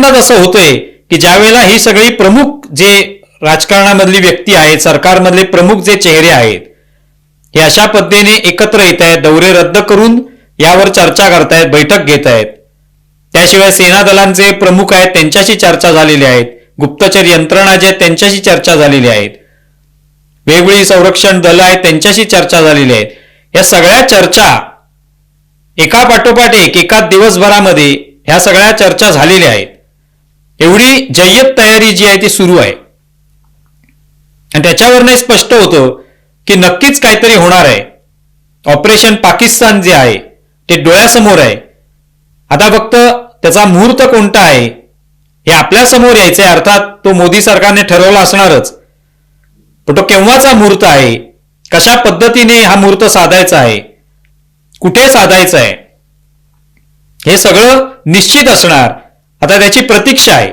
प्रकरणात असं होतंय की ज्यावेळेला ही सगळी प्रमुख जे राजकारणामधली व्यक्ती आहेत, सरकारमधले प्रमुख जे चेहरे आहेत, हे अशा पद्धतीने एकत्र येत आहेत, दौरे रद्द करून यावर चर्चा करतायत, बैठक घेत आहेत. त्याशिवाय सेना दलांचे प्रमुख आहेत त्यांच्याशी चर्चा झालेली आहेत, गुप्तचर यंत्रणा जे आहेत त्यांच्याशी चर्चा झालेली आहेत, वेगवेगळी संरक्षण दलं आहेत त्यांच्याशी चर्चा झालेली आहेत. या सगळ्या चर्चा एका पाठोपाठ एका दिवसभरामध्ये ह्या सगळ्या चर्चा झालेल्या आहेत. एवढी जय्यत तयारी जी आहे ती सुरू आहे आणि त्याच्यावरनं स्पष्ट होतं की नक्कीच काहीतरी होणार आहे. ऑपरेशन पाकिस्तान जे आहे ते डोळ्यासमोर आहे. आता फक्त त्याचा मुहूर्त कोणता आहे हे आपल्या समोर यायचंय. अर्थात तो मोदी सरकारने ठरवला असणारच, पण तो केव्हाचा मुहूर्त आहे, कशा पद्धतीने हा मुहूर्त साधायचा आहे, कुठे साधायचा आहे, हे सगळं निश्चित असणार. आता त्याची प्रतीक्षा आहे.